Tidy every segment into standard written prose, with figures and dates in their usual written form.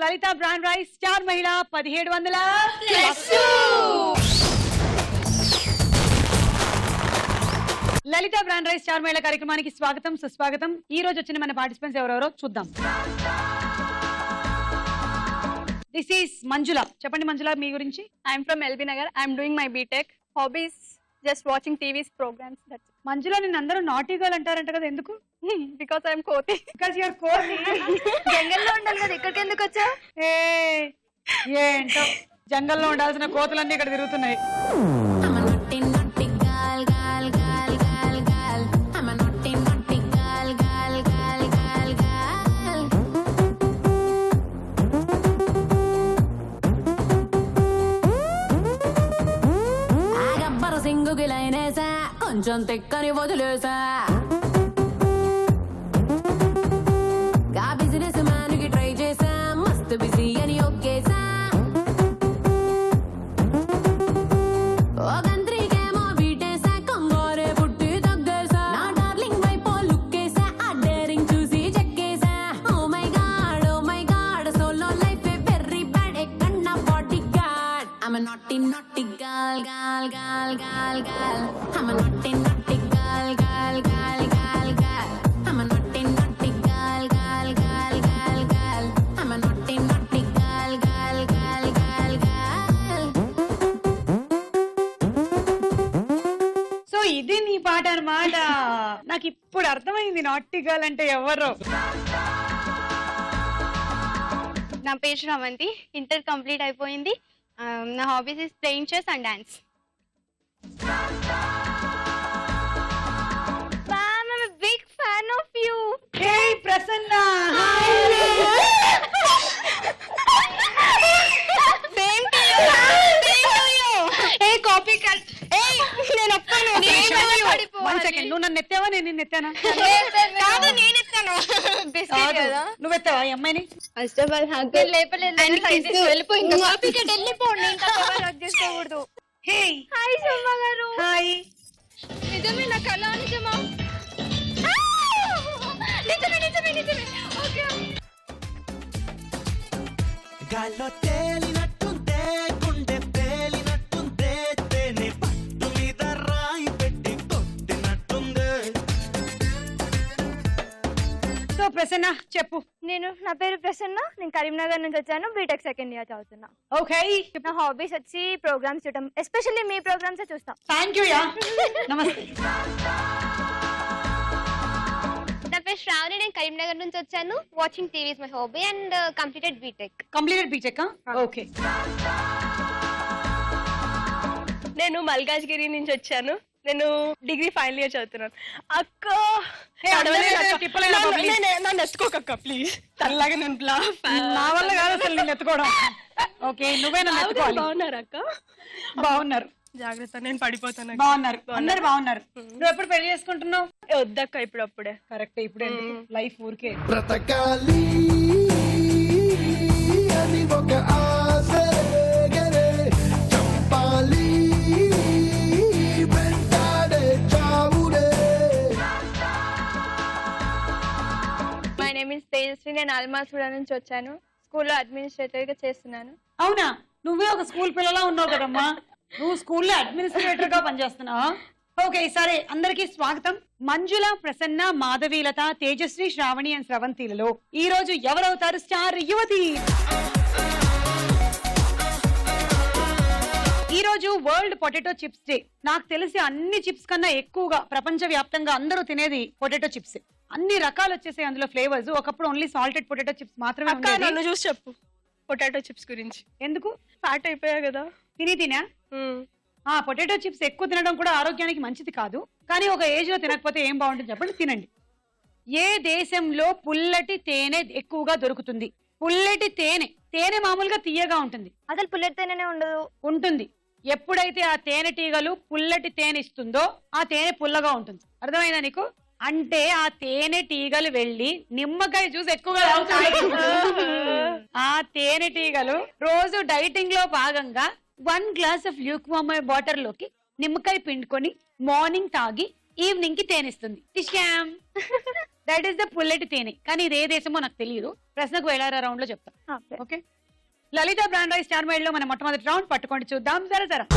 లలిత brand rice star మహిళ 1700 లలిత brand rice star మహిళ కార్యక్రమానికి స్వాగతం సుస్వాగతం. ఈ రోజు వచ్చిన మన పార్టిసిపెంట్స్ ఎవరెవరో చూద్దాం. దిస్ ఈస్ మంజుల. చెప్పండి మంజుల, మీ గురించి. I'm from LB Nagar. I'm doing my BTech. Hobbies just watching TV's programs. That's it. మంజుల, నిన్ను అందరూ నాటీ గర్ల్ అంటారంట కదా, ఎందుకు? Because I'm Koti. Because your కోతి. జంగల్లో ఉండాలి కదా, ఇక్కడికి ఎందుకు వచ్చా? ఏంటో జంగల్లో ఉండాల్సిన కోతులన్నీ ఇక్కడ తిరుగుతున్నాయి. కొంచెం తెక్కని వదిలేసా గా బిజినెస్ మ్యాన్ కి ట్రై చేసా మస్తు బిజీ అని ఒక్కేసా ఓ గంత్రికేమో బీటేసా కొంగోరే పుట్టి తగ్గేసా నా డార్లింగ్ వైపో లుక్కేసా ఆ డేరింగ్ చూసి చెక్కేసా oh my god solo life a very bad ఎక్కన్నా bodyguard I am naughty girl I'm a naughty girl. I'm a naughty girl. I'm a naughty girl. So ఇది నీ పాట అన్నమాట. నాకు ఇప్పుడు అర్థమైంది నాటీ గర్ల్ అంటే ఎవరో. నా పేరు శ్రవంతి. ఇంటర్ కంప్లీట్ అయిపోయింది. నా hobbies is playing chess and dance. I'm a big fan of you. Hey Prasanna. Same to you. Hey copycat. Hey నేను ఒప్పుకోను. One second. నువ్వు నన్ను ఎత్తావా, నేను నిన్ను ఎత్తానా? కాదు, నేను ఎత్తాను. బిస్కెట్ కదా. నువ్వు ఎత్తావా ఈ అమ్మాయిని? ఫస్ట్ ఆఫ్ ఆల్ హగ్ లేపలేదు. వెళ్ళిపోయింది. కాపీకెట్ వెళ్ళిపోండి. ఇంకా ఎవరు హగ్ చేసుకోకూడదు. హే హాయ్ సుమ గారు. హాయ్. నిజమే, నా కళ నిజమా? నిజమే. ఓకే. గాల్లో తేలినట్టుందే, గుండె తేలినట్టుందే, తేనె పట్టు మీద రాయి పెట్టి కొట్టినట్టుందే. సో ప్రసన్న చెప్పు. నా పేరు ప్రసన్న. నేను కరీంనగర్ నుంచి వచ్చాను. బీటెక్ సెకండ్ ఇయర్ చదువుతున్నా. ఓకే. నా హాబీస్ వచ్చి ప్రోగ్రామ్స్ చూడటం, ఎస్పెషల్లీ మీ ప్రోగ్రామ్స్ చూస్తాం. Thank you yeah. నమస్తే. నా పేరు శ్రావణి. నేను కరీంనగర్ నుంచి వచ్చాను. Watching TV is my hobby and completed B Tech. Okay. నేను మల్కాజ్గిరి నుంచి వచ్చాను. నేను డిగ్రీ ఫైనల్ ఇయర్ చదువుతున్నాను. అక్క నన్ను ఎత్తుకోకక్క ప్లీజ్. తనలాగా నేను నా వల్ల కాదు అసలు నేను ఎత్తుకోవడం. ఓకే, నువ్వే నన్ను ఎత్తుకోవాలి. బాగున్నారా అక్క? బాగున్నారు. జాగ్రత్త, నేను పడిపోతాను. బాగున్నారు, అందరు బాగున్నారు. నువ్వు ఎప్పుడు పెళ్లి చేసుకుంటున్నావు? వద్దక్క, ఇప్పుడు అప్పుడే. కరెక్ట్, ఇప్పుడే లైఫ్ ఊరికే. బ్రతకాలి అని ఒక ఆశ రేగరే, చంపాలి వెంటాడే చావురే. My name is Tejaswi. నేను అల్మాసూడ నుంచి వచ్చాను. స్కూల్లో అడ్మినిస్ట్రేటర్ గా చేస్తున్నాను. అవునా? నువ్వే ఒక స్కూల్ పిల్లలా ఉన్నావు కదమ్మా. నువ్వు స్కూల్లో అడ్మినిస్ట్రేటర్ గా పనిచేస్తున్నావా? ఓకే, సరే. అందరికీ స్వాగతం. మంజుల, ప్రసన్న, మాధవీలత, తేజశ్రీ, శ్రావణి అండ్ స్రవంతిలలో ఈ రోజు ఎవరవుతారు స్టార్ యువతి? ఈ రోజు వరల్డ్ పొటాటో చిప్స్ డే. నాకు తెలిసి అన్ని చిప్స్ కన్నా ఎక్కువగా ప్రపంచ వ్యాప్తంగా అందరూ తినేది పొటాటో చిప్స్. అన్ని రకాలు వచ్చేసాయి అందులో ఫ్లేవర్స్. ఒకప్పుడు ఓన్లీ సాల్టెడ్ పొటాటో చిప్స్ మాత్రమే అక్క నన్ను చూసి చెప్పు పొటాటో చిప్స్ గురించి. ఎందుకు? ఫ్యాట్ అయిపోయా కదా తినా? పొటాటో చిప్స్ ఎక్కువ తినడం కూడా ఆరోగ్యానికి మంచిది కాదు. కానీ ఒక ఏజ్ లో తినకపోతే ఏం బాగుంటుంది చెప్పండి. తినండి. ఏ దేశంలో పుల్లటి తేనె ఎక్కువగా దొరుకుతుంది? పుల్లటి తేనె మామూలుగా తీయగా ఉంటుంది. అసలు పుల్లటి తేనెనే ఉంటుంది. ఎప్పుడైతే ఆ తేనెటీగలు పుల్లటి తేనె ఇస్తుందో ఆ తేనె పుల్లగా ఉంటుంది. అర్థమైందా నీకు? అంటే ఆ తేనెటీగలు వెళ్ళి నిమ్మకాయ జ్యూస్ ఎక్కువగా తాగుతాయి. ఆ తేనెటీగలు రోజు డైటింగ్ లో భాగంగా 1 గ్లాస్ ఆఫ్ ల్యూక్వామ్ వాటర్ లోకి నిమ్మకాయ పిండుకొని మార్నింగ్ తాగి ఈవినింగ్ కి తేనిస్తుంది. దట్ ఈస్ ద పుల్లటి తేనె. కానీ ఇది ఏ దేశమో నాకు తెలియదు. ప్రశ్నకు వేలారా రౌండ్ లో చెప్తా. ఓకే, లలిత బ్రాండ్ రైస్ స్టార్ మైల్ లో మన మొట్టమొదటి రౌండ్ పట్టుకోండి చూద్దాం. జరా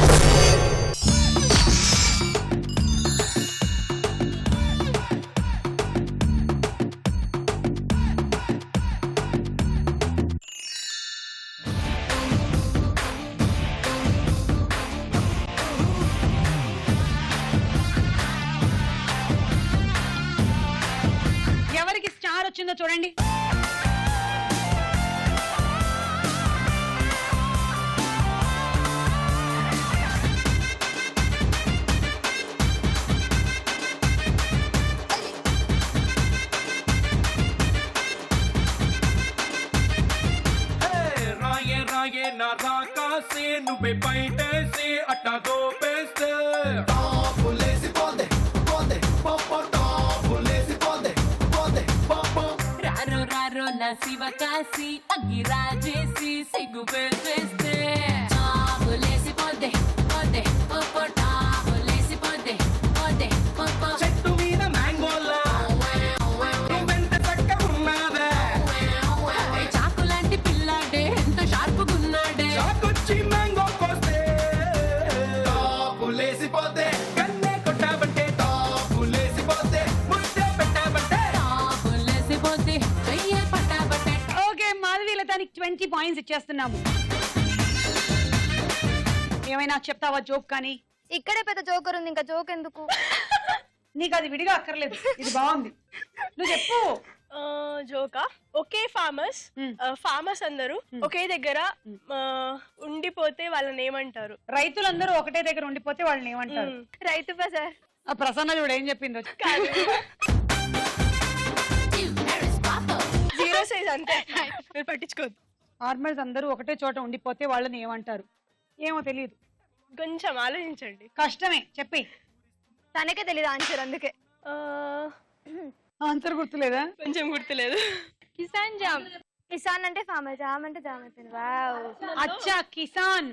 ఎవరికి స్టార్ వచ్చిందో చూడండి. రాయే రాయే నా రాకాసే నువ్వే బయటేసి అట్టా దోపేస్తే టాపులేసి పోందే పోందే పప్ప టాపులేసి పోందే పోందే పప్ప రారో రారో నా శివ కాసి అగ్గి రాజేసి సిగ్గు పెట్టేస్తే టాపులేసి పోతే పోతే పోపో టాపులేసి పోతే పోతే పోపో చెట్టు మీద మ్యాంగోలా నువ్వెంత చక్క ఉన్నావే చాకు లాంటి పిల్లాడే ఎంత షార్పుగున్నాడే చాకొచ్చి మ్యాంగో కోస్తే టాపులేసి పోతే కన్నే కొట్టాబంటే టాపులేసి పోతే ముద్దే పెట్టాబంటే టాపులేసి పోతే చెయ్యే పట్టాబట్టే ఓకే, మాధవి లతానికి 20 పాయింట్స్ ఇచ్చేస్తున్నాము. ఏమైనా చెప్తావా జోక్? కానీ ఇక్కడే పెద్ద జోకర్ ఉంది, ఇంకా జోక్ ఎందుకు? నీకు అది విడిగా అక్కర్లేదు, ఇది బాగుంది, నువ్వు చెప్పు. జోకా. ఒకే ఫార్మర్స్ అందరూ ఒకే దగ్గర ఉండిపోతే వాళ్ళని ఏమంటారు? రైతులందరూ ఒకటే దగ్గర ఉండిపోతే వాళ్ళని ఏమంటారు? రైతు బజార్. ఆ ప్రసన్న చూడు ఏం చెప్పిందో. జీరో సైజ్ అంతే, మీరు పట్టించుకోవద్దు. ఫార్మర్స్ అందరూ ఒకటే చోట ఉండిపోతే వాళ్ళని ఏమంటారు? ఏమో తెలియదు, కొంచెం ఆలోచించండి. కష్టమే, చెప్పి. తనకే తెలియదు ఆన్సర్, అందుకే. ఆన్సర్ గుర్తులేదా? కొంచెం గుర్తులేదు. కిసాన్ జామ్. కిసాన్ అంటే ఫార్మర్, జామ్ అంటే జామ్ అవుతుంది. వావ్. అచ్చా, కిసాన్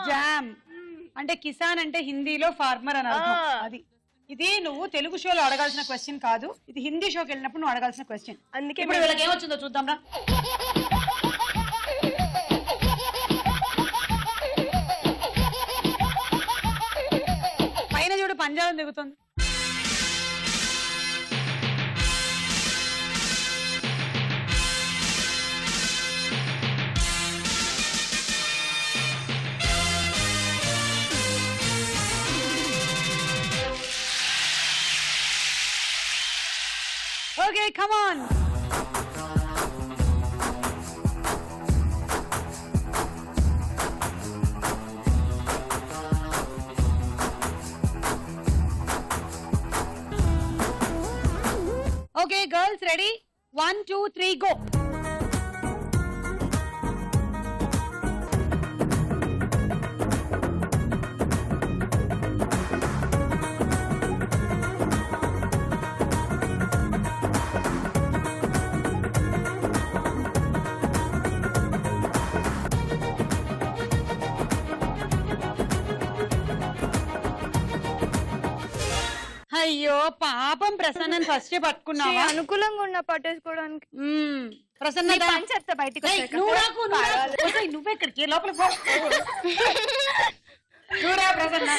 జామ్ అంటే కిసాన్ అంటే హిందీలో ఫార్మర్ అని అర్థం. అది ఇది నువ్వు తెలుగు షోలో అడగాల్సిన క్వశ్చన్ కాదు, ఇది హిందీ షోకి వెళ్ళినప్పుడు నువ్వు అడగాల్సిన క్వశ్చన్. అందుకే ఇప్పుడు వీళ్ళకి ఏమొచ్చిందో చూద్దాం రా. పైన చూడు పంజాబ్ దిగుతుంది. Okay, come on. Okay, girls, ready? 1, 2, 3, go. అయ్యో పాపం, ప్రసన్నని ఫస్ట్ పట్టుకున్నావా? అనుకూలంగా ఉన్న పట్టేసుకోవడానికి. ప్రసన్న దా. పని చెప్తా బయటికి ఏయ్, వచ్చాక. నువ్వు రాకు, నువ్వు రాకు. ఓసేయ్, నువ్వెక్కడికి లోపల పో. చూడా ప్రసన్న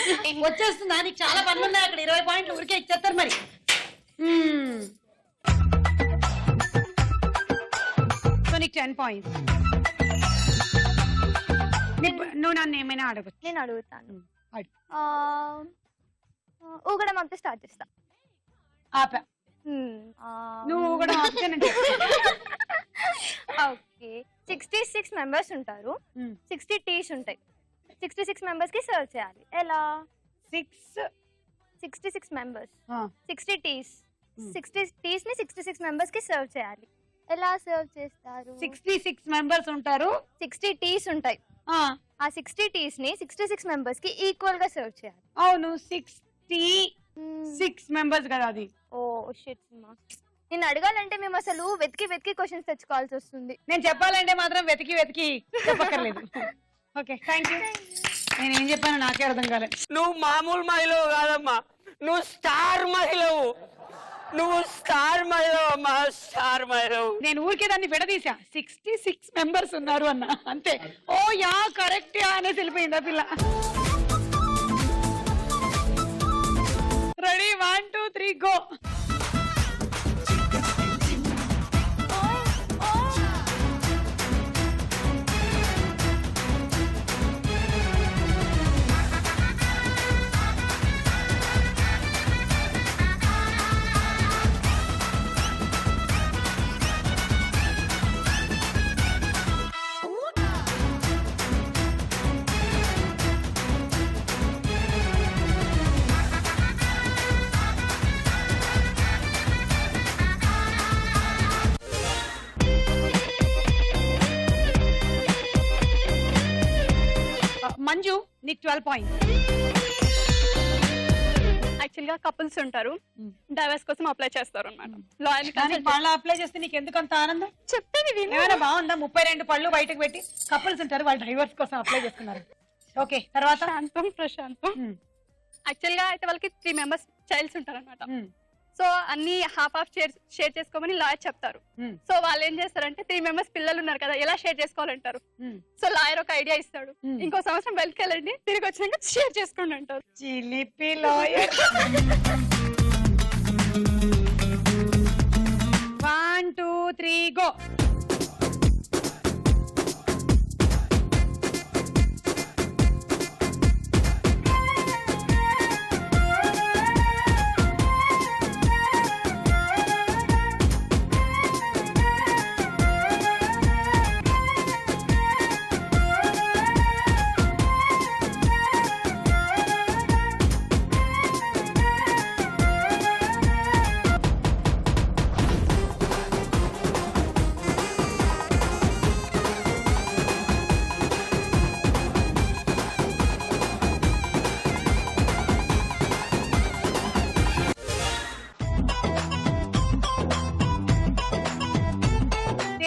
వచ్చేస్తుందా? నీకు చాలా పనులు ఉన్నాయి అక్కడ. 20 పాయింట్లు ఊరికే ఇచ్చేస్తారు మరి. సో నీకు 10 పాయింట్స్. నువ్వు నన్ను ఏమైనా అడగచ్చు. నేను అడుగుతాను. అడుగు. ఊగడం అంతా స్టార్ట్ చేస్తా. ఆపా. నువ్వు కూడా ఆపితే నేను చెప్తాను. ఓకే, 66 మెంబర్స్ ఉంటారు. 60 టీస్ ఉంటాయి. 66 మెంబర్స్ కి సర్వ్ చేయాలి. ఎలా? 66 మెంబర్స్, 60 టీస్. 60 టీస్ ని 66 మెంబర్స్ కి సర్వ్ చేయాలి. ఎలా సర్వ్ చేస్తారు? 66 మెంబర్స్ ఉంటారు, 60 టీస్ ఉంటాయి. ఆ 60 టీస్ ని 66 మెంబర్స్ కి ఈక్వల్ గా సర్వ్ చేయాలి. అవును, 66 మెంబర్స్ కదా అది. Oh shit. నేను అడగాలంటే మేము అసలు వెతికి వెతికి క్వశ్చన్స్ తెచ్చుకోవాల్సి వస్తుంది. నేను చెప్పాలంటే మాత్రం వెతికి వెతికి చెప్పక్కర్లేదు. Okay, thank you. నేను ఏం చెప్పాను నాకే అర్థం కాలేదు. నువ్వు మామూలు మహిళవు కాదమ్మా, నువ్వు స్టార్ మహిళవు. నువ్వు స్టార్ మైలో అమ్మా, స్టార్ మైలో. నేను ఊరికే దాన్ని విడదీసా 66 మెంబర్స్ ఉన్నారు అన్న అంతే. ఓ యా కరెక్ట్ యా అనేసి వెళ్ళిపోయింది ఆ పిల్ల. Ready 1 2 3 go. మంజు నీకు 12 పాయింట్స్. యాక్చువల్ గా కపుల్స్ ఉంటారు, డైవర్స్ కోసం అప్లై చేస్తారు అనమాట. లాయర్ కానీ పళ్ళు అప్లై చేస్తే నీకు ఎందుకు అంత ఆనందం? చెప్పేది విను. ఏమైనా బాగుందా? 32 పళ్ళు బయటకు పెట్టి కపుల్స్ ఉంటారు, వాళ్ళు డ్రైవర్స్ కోసం అప్లై చేస్తున్నారు. ఓకే తర్వాత శాంతం ప్రశాంతం. యాక్చువల్ గా అయితే వాళ్ళకి 3 మెంబర్స్ చైల్డ్స్ ఉంటారు అనమాట. సో అన్ని హాఫ్ షేర్ చేసుకోమని లాయర్ చెప్తారు. సో వాళ్ళు ఏం చేస్తారంటే 3 మెంబర్స్ పిల్లలు ఉన్నారు కదా, ఎలా షేర్ చేసుకోవాలంటారు. సో లాయర్ ఒక ఐడియా ఇస్తాడు, ఇంకో సంవత్సరం వెళ్ళి తిరిగి వచ్చినాక షేర్ చేసుకోండి అంటారు. చిలిపి లాయర్. 1 2 3 గో.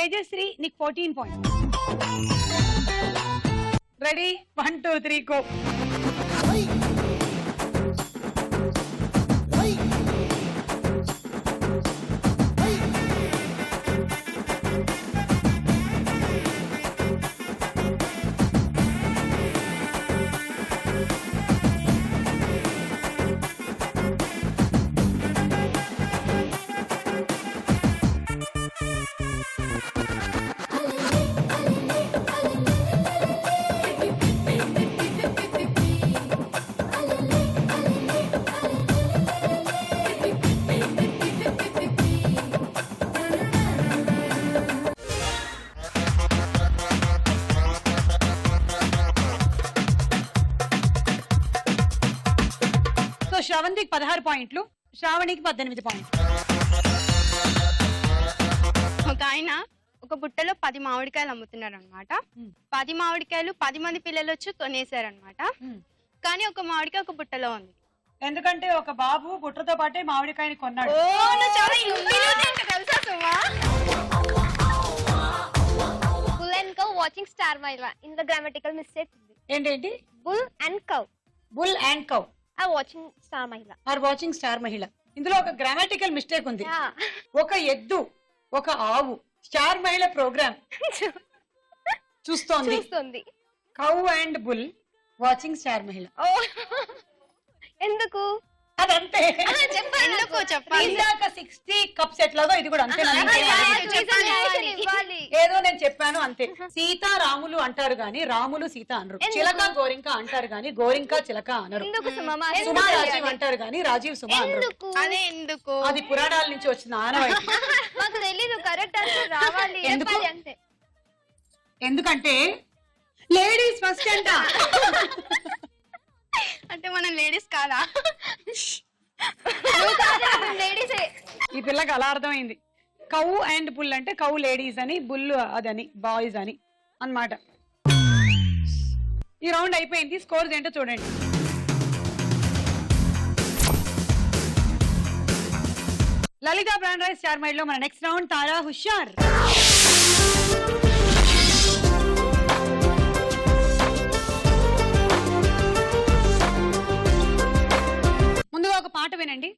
తేజశ్రీ నీకు 14 పాయింట్స్. Ready 1 2 3 go. శ్రవంతికి 16 పాయింట్లు, శ్రావణికి 18 పాయింట్లు. ఒక ఆయన ఒక బుట్టలో 10 మామిడికాయలు అమ్ముతున్నారు అనమాట. 10 మామిడికాయలు 10 మంది పిల్లలు వచ్చి కొనేసారనమాట. కానీ ఒక మామిడికాయ ఒక బుట్టలో ఉంది. ఎందుకంటే ఒక బాబు బుట్టతో పాటే మామిడికాయని కొన్నాడు. Bull and cow watching star మైలా. ఇందులో గ్రామటికల్ మిస్టేక్ ఉంది. ఏంటేంటి? Bull and cow. Bull and cow are watching star మహిళ. ఆర్ వాచింగ్ స్టార్ మహిళ. ఇందులో ఒక గ్రామాటికల్ మిస్టేక్ ఉంది. ఒక ఎద్దు ఒక ఆవు స్టార్ మహిళ ప్రోగ్రామ్ చూస్తోంది. Cow and bull watching star మహిళ. ఎందుకు? అదంతే. ఎందుకు చెప్పాలి? ఇందాక 60 కప్స్ ఎట్లాగో ఇది కూడా అంతే. ఏదో నేను చెప్పాను అంతే. సీత రాములు అంటారు గాని రాములు సీత అనరు. చిలక గోరింక అంటారు గాని గోరింక చిలక అనరు. సుమా రాజీవ్ అంటారు గాని రాజీవ్ సుమా అనరు. అదే ఎందుకు? అది పురాణాల నుంచి వచ్చిన ఆనవాయితీ. మాకు తెలీదు. కరెక్ట్ ఆన్సర్ రావాలి. అంతే. ఎందుకంటే లేడీస్ ఫస్ట్ అంట. అంటే మనం లేడీస్ కాదా? ఈ పిల్లకి అలా అర్థమైంది. కౌ అండ్ బుల్ అంటే కౌ లేడీస్ అని, బుల్ అదని బాయ్స్ అని అన్నమాట. ఈ రౌండ్ అయిపోయింది. స్కోర్స్ ఏంటో చూడండి. లలిత బ్రాండ్ రైస్ స్టార్ మైడ్ లో మన నెక్స్ట్ రౌండ్ తారా హుషార్. ముందుగా ఒక పాట వినండి.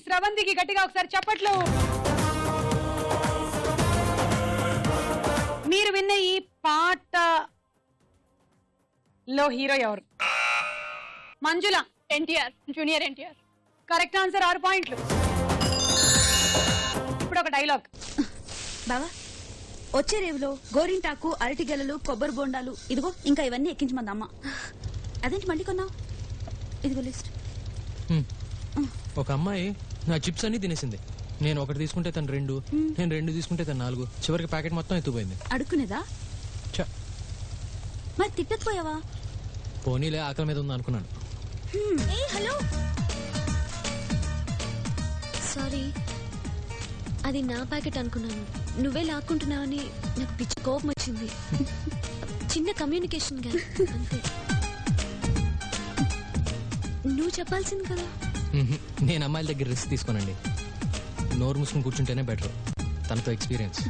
స్రవంతికి గట్టిగా ఒకసారి చప్పట్లు. మీరు విన్న ఈ పాటలో హీరో ఎవరు? Manjula. NTR, junior NTR. Correct answer, 6 పాయింట్లు. ఇప్పుడు ఒక డైలాగ్. బావా వచ్చే రేవులో గోరింటాకు, అరటిగెలలు, కొబ్బరి బొండాలు, ఇదిగో ఇంకా ఇవన్నీ ఎక్కించమంది అమ్మ. అదేంటి మళ్ళీ కొన్నావు? ఇదిగో లిస్ట్. ఒక అమ్మాయి నా చిప్స్ అన్ని తినేసింది. నేను ఒకటి తీసుకుంటే తను 2, నేను 2 తీసుకుంటే తను 4, చివరికి ప్యాకెట్ మొత్తం ఎత్తుపోయింది. అడుక్కునేదా? మరి తిట్టకపోయావా? పోనీలే, ఆకలి మీద ఉంది అనుకున్నాను. హలో, సారీ, అది నా ప్యాకెట్ అనుకున్నాను. నువ్వే లాక్కుంటున్నావని నాకు పిచ్చి కోపం వచ్చింది. చిన్న కమ్యూనికేషన్ గ్యాప్ అంతే. నువ్వు చెప్పాల్సింది కదా. నేను అమ్మాయిల దగ్గర రిస్క్ తీసుకోనండి. నోరు మూసుకుని కూర్చుంటేనే బెటర్, తనతో ఎక్స్పీరియన్స్.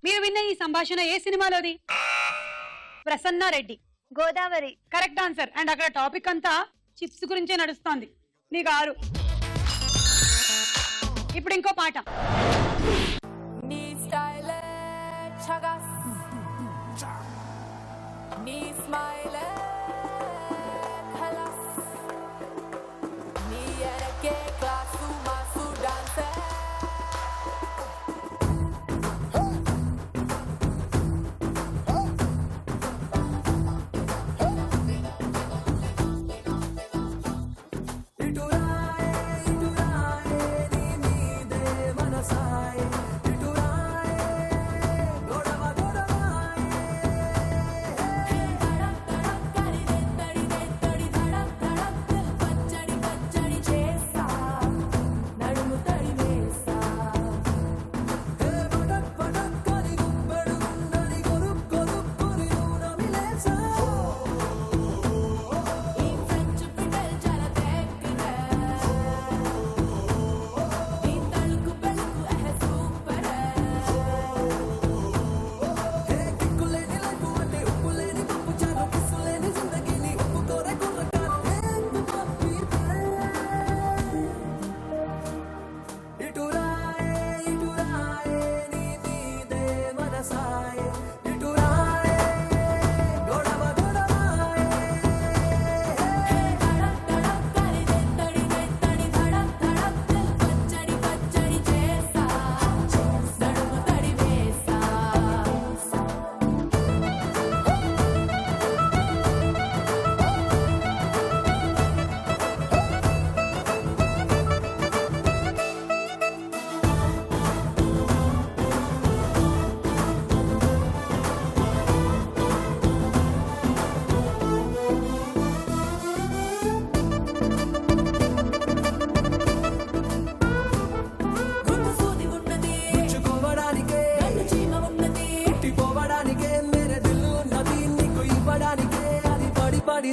మీరు విన్న ఈ సంభాషణ ఏ సినిమాలోది? Prasanna Reddy. Godavari. Correct answer. And అక్కడ టాపిక్ అంతా చిప్స్ గురించే నడుస్తోంది. నీకు 6. ఇప్పుడు ఇంకో పాట. నీ స్టైల్ చగస్, నీ స్మైల్ ఖలాస్, నీ ఎరకే క్లాసు మాసు డాన్సర్.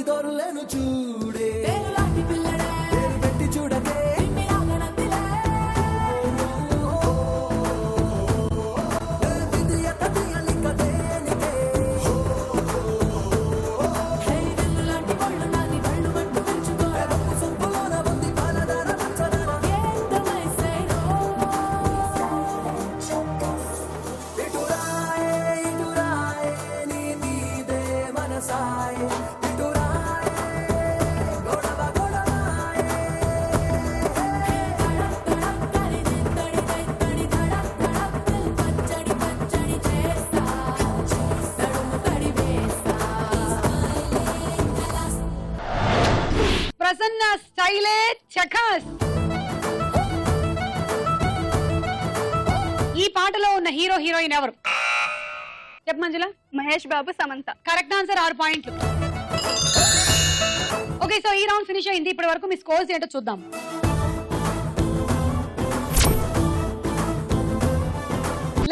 దొరలను చూడే పేరు పెట్టి చూడకే ప్రసన్న స్టైలే చకాస్. ఈ పాటలో ఉన్న హీరో హీరోయిన్ ఎవరు? చెప్పు మంజుల. మహేష్ బాబు, సమంత. కరెక్ట్ ఆన్సర్, 6 పాయింట్లు. ఓకే, సో ఈ రౌండ్ ఫినిష్ అయింది. ఇప్పటి వరకు మీ స్కోర్స్ ఏంటో చూద్దాం.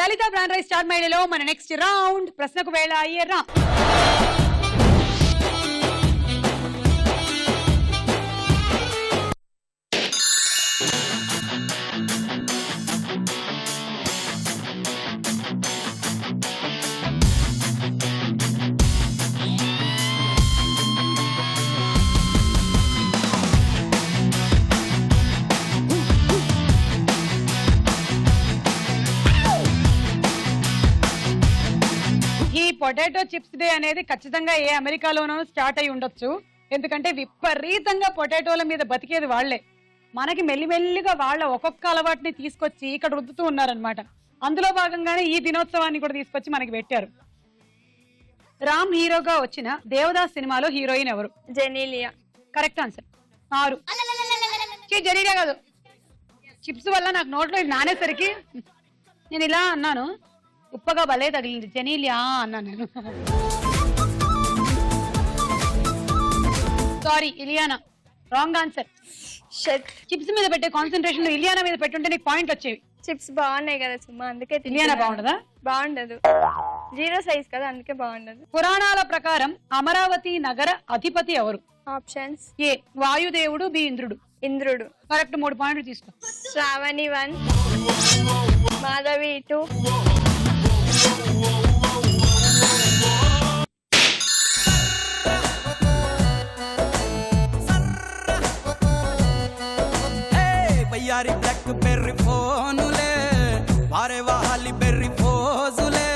లలిత బ్రాండ్ రైస్ స్టార్ మైడలో మన నెక్స్ట్ రౌండ్ ప్రశ్నకు వేళ అయ్యేరా. పొటాటో చిప్స్ డే అనేది ఖచ్చితంగా ఏ అమెరికాలోనో స్టార్ట్ అయి ఉండొచ్చు. ఎందుకంటే విపరీతంగా పొటాటోల మీద బతికేది వాళ్లే. మనకి మెల్లిమెల్లిగా వాళ్ళ ఒక్కొక్క అలవాటుని తీసుకొచ్చి ఇక్కడ రుద్దుతూ ఉన్నారనమాట. అందులో భాగంగానే ఈ దినోత్సవాన్ని కూడా తీసుకొచ్చి మనకి పెట్టారు. రామ్ హీరోగా వచ్చిన దేవదాస్ సినిమాలో హీరోయిన్ ఎవరు? జెనీలియా. Correct answer. 6. జెనీలియా కాదు. చిప్స్ వల్ల నాకు నోట్లో ఇది నానేసరికి నేను ఇలా అన్నాను, ఉప్పగా భలే తగిలింది. జెనీలియా అన్నాను నేను. Sorry, Ileana. Wrong answer. Chips మీద పెట్టే కాన్సన్ట్రేషన్ ఇలియానా మీద పెట్టుంటే నీకు పాయింట్ వచ్చేవి. చిప్స్ బాగున్నాయి కదా సుమా, అందుకే ఇలియానా బాగుండదా? బాగుండదు, 0 సైజ్ కదా, అందుకే బాగుండదు. పురాణాల ప్రకారం అమరావతి నగర అధిపతి ఎవరు? ఆప్షన్స్: ఏ వాయుదేవుడు, బి ఇంద్రుడు. ఇంద్రుడు. కరెక్ట్. 3 పాయింట్లు తీసుకో. శ్రావణి 1, మాధవి 2. వయ్యారి బ్లాక్ బెర్రీ ఫోనులే వారే వాహాలి బెర్రీ ఫోజులే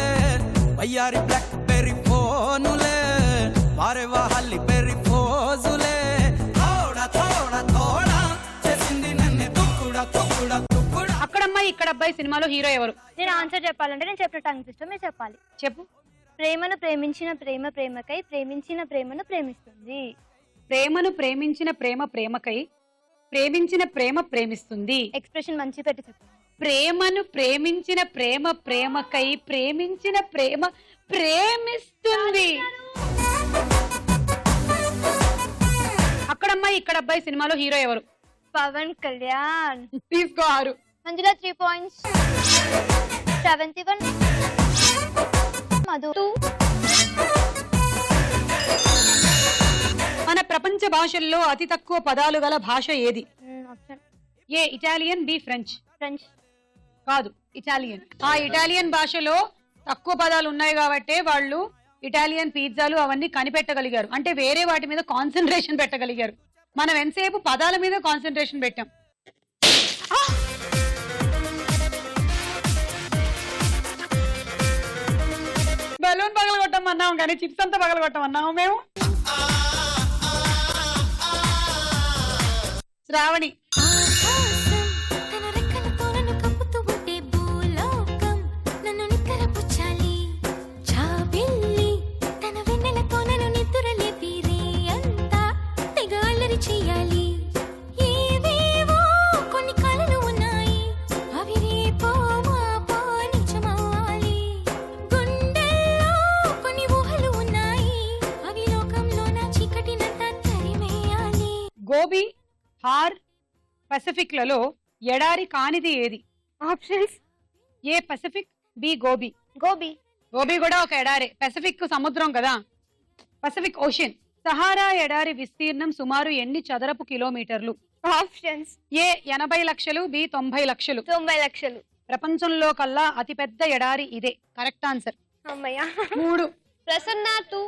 వయ్యారి బ్లాక్ బెర్రీ ఫోనులే వారే వాహాలి బెర్రీ ఫోజులే థోడా థోడా థోడా చేసింది నన్ను తుక్కుడా తుక్కుడా తుక్కుడా. అక్కడమ్మాయి ఇక్కడ అబ్బాయి సినిమాలో హీరో ఎవరు? నేను ఆన్సర్ చెప్పాలంటే నేను చెప్పినట్టు అనిపిస్తుంది, మీరు చెప్పాలి. చెప్పు. ప్రేమను ప్రేమించిన ప్రేమ ప్రేమకై ప్రేమించిన ప్రేమను ప్రేమిస్తుంది. ప్రేమను ప్రేమించిన ప్రేమ ప్రేమకై ప్రేమించిన ప్రేమ ప్రేమిస్తుంది. ఎక్స్ప్రెషన్ మంచి పెట్టి చెప్పండి. ప్రేమను ప్రేమించిన ప్రేమ ప్రేమకై ప్రేమించిన ప్రేమ ప్రేమిస్తుంది. అక్కడమ్మాయి ఇక్కడ అబ్బాయి సినిమాలో హీరో ఎవరు? పవన్ కళ్యాణ్. తీసుకో 6. మంజుల 3 పాయింట్స్. 71. మధు 2. మన ప్రపంచ భాషల్లో అతి తక్కువ పదాలు గల భాష ఏది? ఏ ఇటాలియన్, బి ఫ్రెంచ్. ఫ్రెంచ్ కాదు, ఇటాలియన్. ఆ ఇటాలియన్ భాషలో తక్కువ పదాలు ఉన్నాయి కాబట్టి వాళ్ళు ఇటాలియన్ పిజ్జాలు అవన్నీ కనిపెట్టగలిగారు. అంటే వేరే వాటి మీద కాన్సన్ట్రేషన్ పెట్టగలిగారు. మనం ఎంతసేపు పదాల మీద కాన్సన్ట్రేషన్ పెట్టాం. బలూన్ పగలగొట్టమన్నాం కానీ చిప్స్ అంతా పగలగొట్టమన్నాము మేము. శ్రావణి. గోబీ, హార్, పసిఫిక్ లలో ఎడారి కానిది ఏది? ఆప్షన్స్: ఏ పసిఫిక్, బి గోబీ. గోబీ. గోబీ కూడా ఒక ఎడారి. పసిఫిక్ సముద్రం కదా, పసిఫిక్ ఓషన్. సహారా ఎడారి విస్తీర్ణం సుమారు ఎన్ని చదరపు కిలోమీటర్లు? ఆప్షన్స్: ఏ 80 లక్షలు, బి 90 లక్షలు. 90 లక్షలు. ప్రపంచంలో కల్లా అతిపెద్ద ఎడారి ఇదే. Correct answer. అమ్మయ్య. 3. ప్రసన్న 2,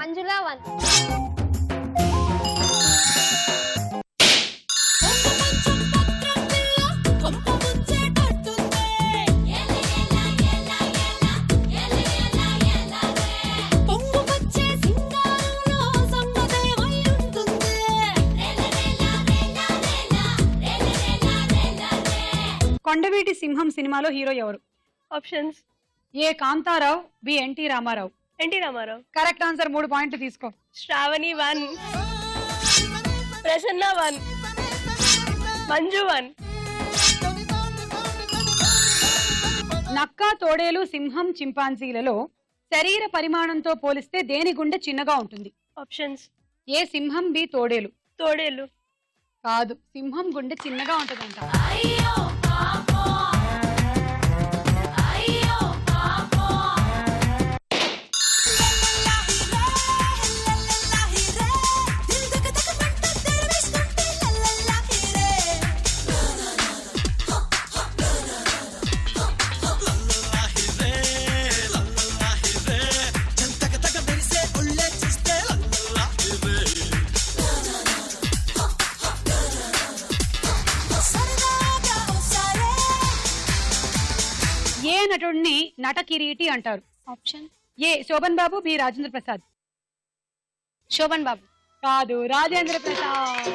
మంజుల 1. కొండవీటి సింహం సినిమాలో హీరో ఎవరు? Options: A Kantharao, B NT Ramarao. NT Ramarao. Correct answer. 3 పాయింట్లు తీసుకో. శ్రావణి 1, ప్రసన్న 1, మంజు 1. నక్క, తోడేలు, సింహం, చింపాంజీలలో శరీర పరిమాణంతో పోలిస్తే దేని గుండె చిన్నగా ఉంటుంది? ఆప్షన్స్: ఏ సింహం, బి తోడేలు. తోడేలు. కాదు, సింహం గుండె చిన్నగా ఉంటుందంట. నటుడిని నట కిరీటి అంటారు? Option A Sobhan Babu, B Rajendra Prasad. Sobhan Babu. కాదు, రాజేంద్ర ప్రసాద్.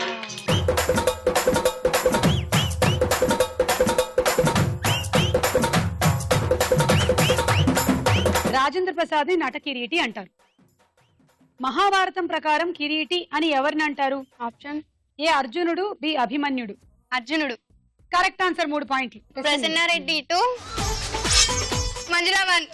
రాజేంద్ర ప్రసాద్ ని నట కిరీటి అంటారు. మహాభారతం ప్రకారం కిరీటి అని ఎవరిని అంటారు? ఆప్షన్ ఏ అర్జునుడు, బి అభిమన్యుడు. అర్జునుడు. కరెక్ట్ ఆన్సర్, 3 పాయింట్లు. ప్రసన్నారెడ్డి 2, మంజుల 1.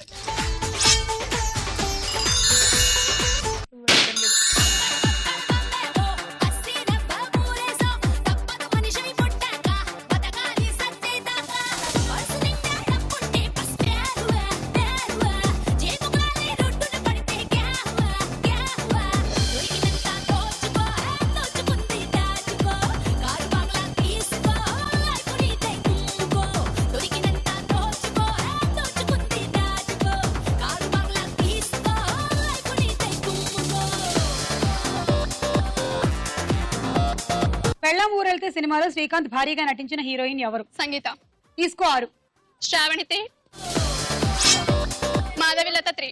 పెళ్ళాం ఊరెళ్తే సినిమాలో శ్రీకాంత్ భారీగా నటించిన హీరోయిన్ ఎవరు? సంగీత. తీసుకో 6. శ్రావణి 3, మాధవిలత 3.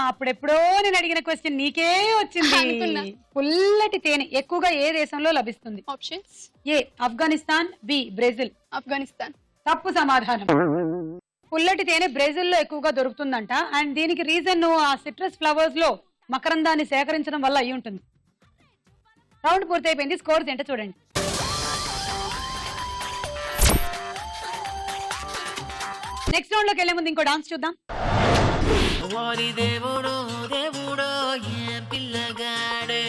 అప్పుడెప్పుడో నేను అడిగిన క్వశ్చన్ నీకే వచ్చింది. అనుకున్నా. పుల్లటి తేనె ఎక్కువగా ఏ దేశంలో లభిస్తుంది? Options A Afghanistan, B Brazil. Afghanistan. తప్పు సమాధానం. పుల్లటి తేనె బ్రెజిల్ లో ఎక్కువగా దొరుకుతుందంట. అండ్ దీనికి రీజన్ ఆ సిట్రస్ ఫ్లవర్స్ లో మకరందాన్ని సేకరించడం వల్ల అయి ఉంటుంది. రౌండ్ పూర్తయిపోయింది. స్కోర్స్ ఏంటో చూడండి. నెక్స్ట్ రౌండ్ లోకి వెళ్లే ముందు ఇంకో డాన్స్ చూద్దాం. దేవుడో దేవుడో ఏ పిల్లగాడే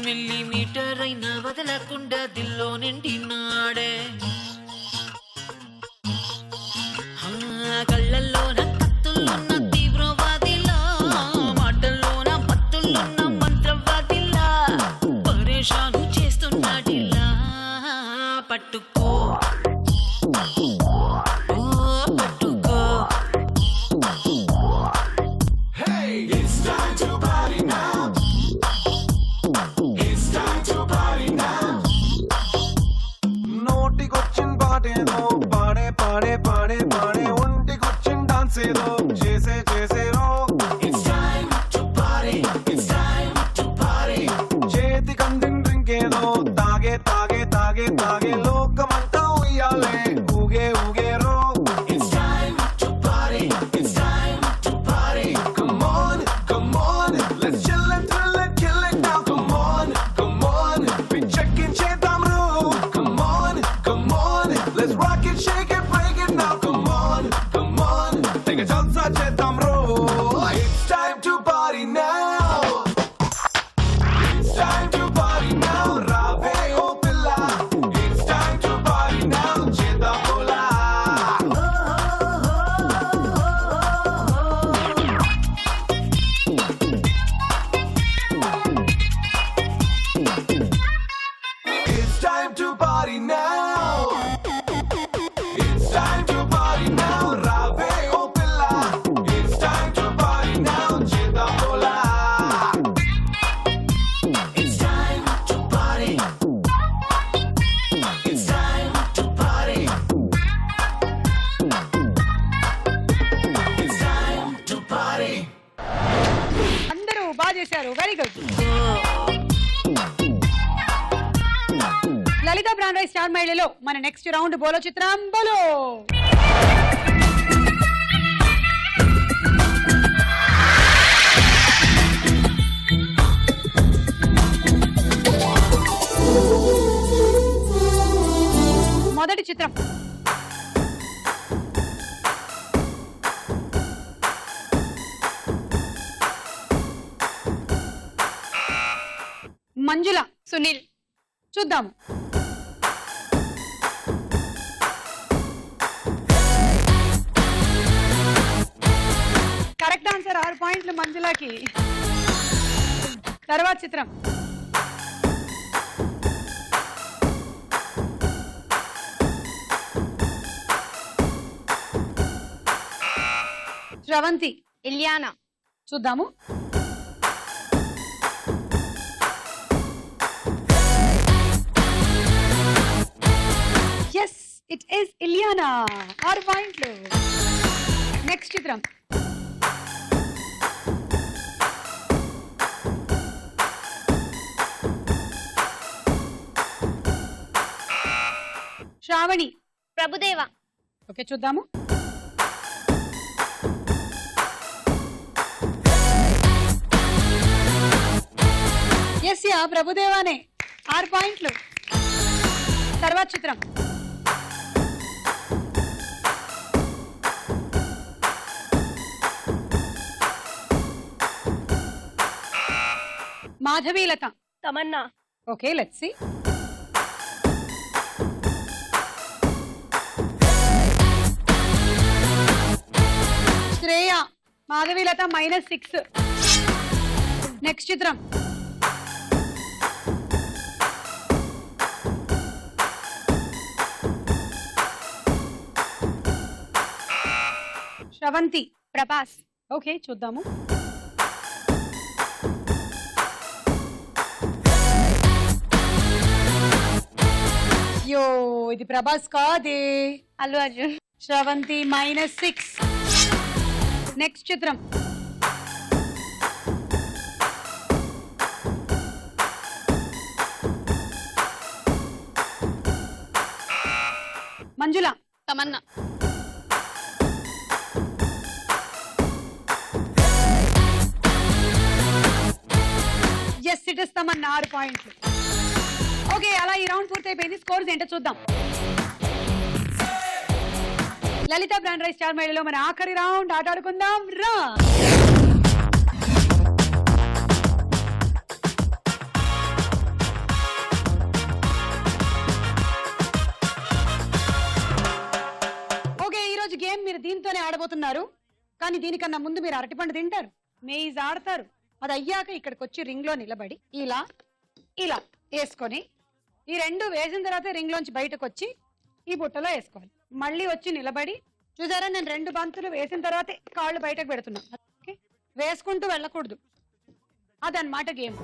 మిల్లీమీటర్ అయినా వదలకుండా దిల్లో నిండినాడే కళ్ళల్లోన కత్తుల్లోన తీవ్రవాదిలా మాటల్లోన మత్తుల్లోన మంత్రవాదిలా పరేషాను చేస్తున్నాడిలా పట్టుకో అందరూ బాగా చేశారు. Very good. Lalitha brand rice star మహిళలో మన నెక్స్ట్ రౌండ్ బోలో చిత్రం బోలో. మొదటి చిత్రం మంజుల. సునీల్. చూద్దాము. కరెక్ట్ ఆన్సర్, 6 పాయింట్లు మంజులకి. తర్వాత చిత్రం శ్రవంతి. ఇలియానా. చూద్దాము. ఇట్ ఈస్ ఇలియానా 6 పాయింట్లు. నెక్స్ట్ చిత్రం. శ్రావణి. ప్రభుదేవ. ఓకే చూద్దాము. ఎస్ యా ప్రభుదేవానే 6 పాయింట్లు. తర్వాత చిత్రం. Madhavilatha. Tamannaah. Okay let's see. Shreya. Madhavilatha -6. Next చిత్రం. శ్రవంతి. ప్రభాస్. ఓకే చూద్దాము. యో ఇది ప్రభాస్ కాదే. అల్లు అర్జున్. శ్రవంతి -6. నెక్స్ట్ చిత్రం. Manjula. Tamannaah. Yes it is Tamannaah 6 పాయింట్లు. ఓకే అలా ఈ రౌండ్ పూర్తయిపోయింది. స్కోర్స్ ఏంటో చూద్దాం. లలిత బ్రాండ్ రైస్ స్టార్ మహిళలో మన ఆఖరి రౌండ్ ఆట ఆడుకుందాం రా. ఓకే ఈ రోజు గేమ్ మీరు దీంతోనే ఆడబోతున్నారు. కానీ దీనికన్నా ముందు మీరు అరటిపండు తింటారు, మేజ్ ఆడతారు. అది అయ్యాక ఇక్కడికి వచ్చి రింగ్ లో నిలబడి ఇలా ఇలా వేసుకొని ఈ రెండు వేసిన తర్వాత రింగ్ లోంచి బయటకు వచ్చి ఈ బుట్టలో వేసుకోవాలి. మళ్ళీ వచ్చి నిలబడి చూసారా నేను 2 బంతులు వేసిన తర్వాత కాళ్ళు బయటకు పెడుతున్నా. ఓకే వేసుకుంటూ వెళ్ళకూడదు. అదన్నమాట game.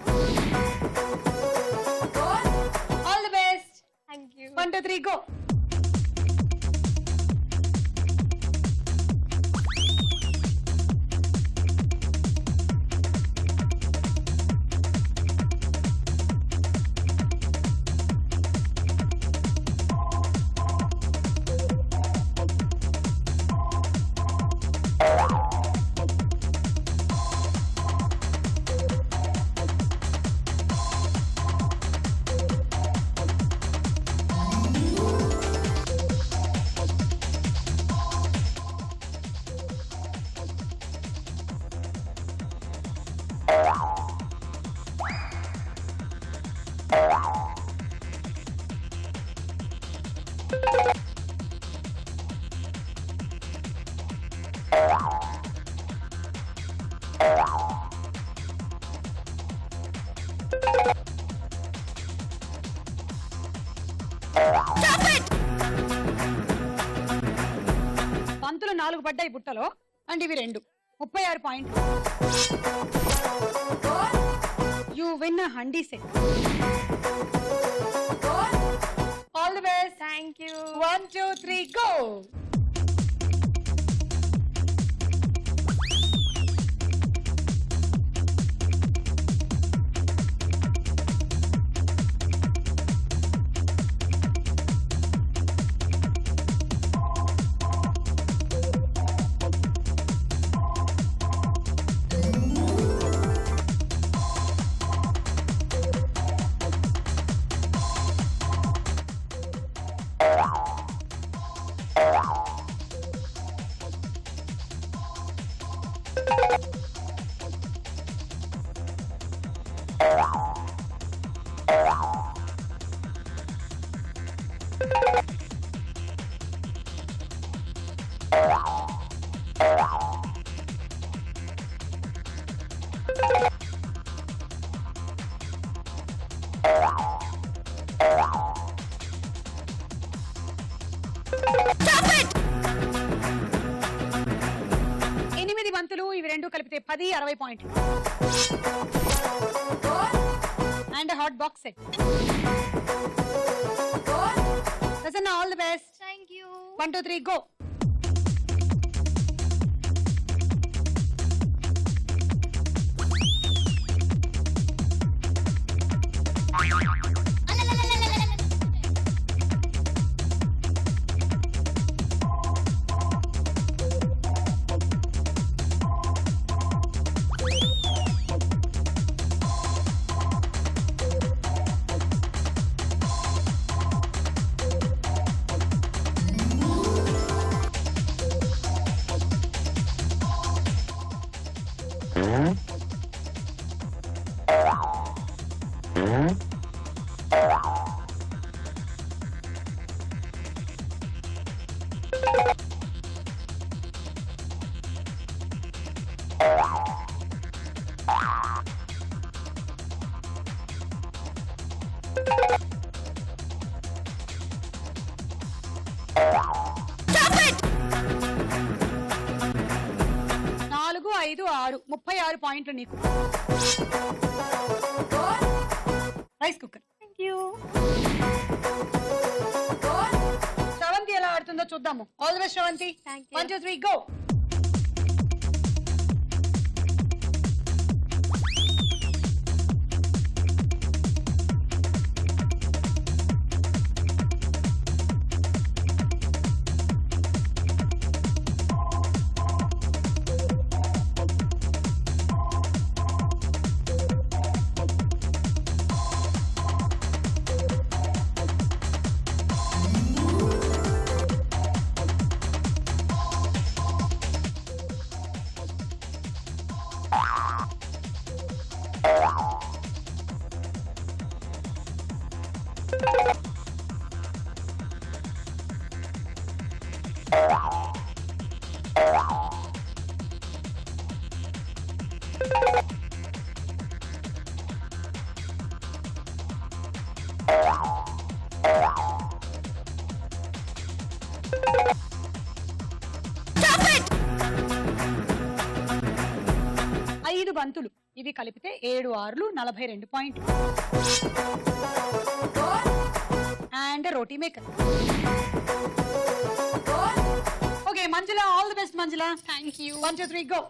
All the best. Thank you. 1 2 3 go. బంతులు 4 పడ్డాయి బుట్టలో అండ్ ఇవి 2. 36 పాయింట్లు. You win handi set. All the best. Thank you. 1 2 3 go. బంతులు ఇవి 2 కలిపితే 10 60 పాయింట్లు. And hot box set. The Prasanna all the best. Thank you. 1 2 3 go. నాలుగు 5 6 36 పాయింట్లు నీకు. Rice cooker. Thank you. Sravanthi ఎలా ఆడుతుందో చూద్దాము. All the best Sravanthi. 1 2 3 go. ఐదు బంతులు ఇవి కలిపితే 7 6 42 పాయింట్లు. And roti maker. Okay Manjula all the best Manjula. Thank you. 1 2 3 go.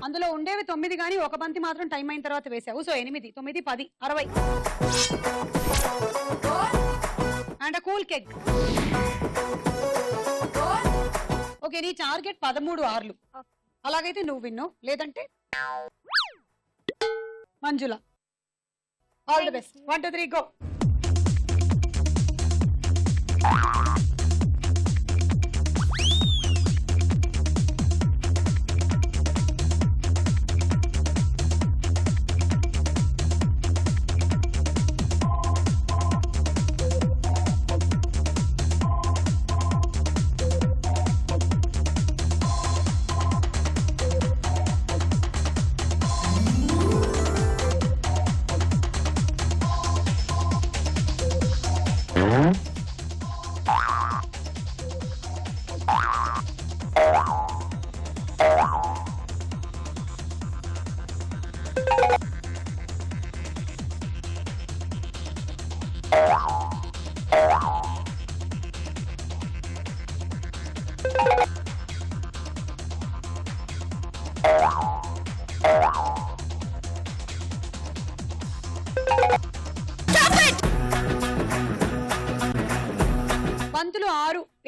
అందులో ఉండేవి 9 కానీ ఒక బంతి మాత్రం టైం అయిన తర్వాత వేసావు. So 8 9 10 60. And cool cake. Okay నీ టార్గెట్ 13 6. అలాగైతే నువ్వు విన్ను, లేదంటే Manjula. All the best. 1 2 3 go.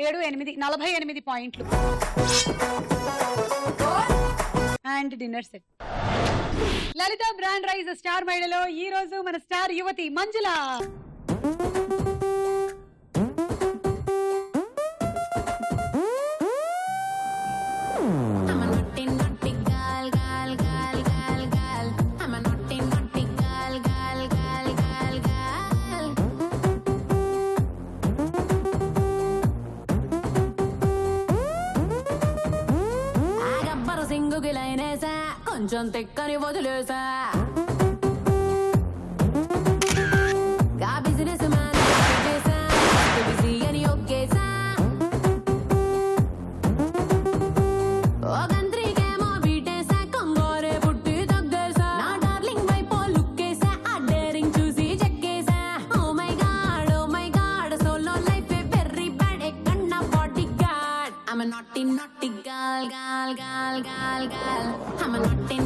7, 8, 48 పాయింట్లు and dinner set. Lalitha brand rice star మహిళలో ఈ రోజు మన స్టార్ యువతి మంజుల. సింగుకి లైనేసా కొంచెం తెక్కని వదిలేసా బిజినెస్ మ్యాన్ చేసా బిజీ అని ఒక్కేసా ఒకంత్రికేమో బీటేసా కొంగోరే పుట్టి తగ్గేసా నా డార్లింగ్ వైపో లుక్కేసా ఆ డేరింగ్ చూసి చెక్కేసా oh my god solo life very bad ఎక్కన్న bodyguard I'm a naughty girl. I'm a naughty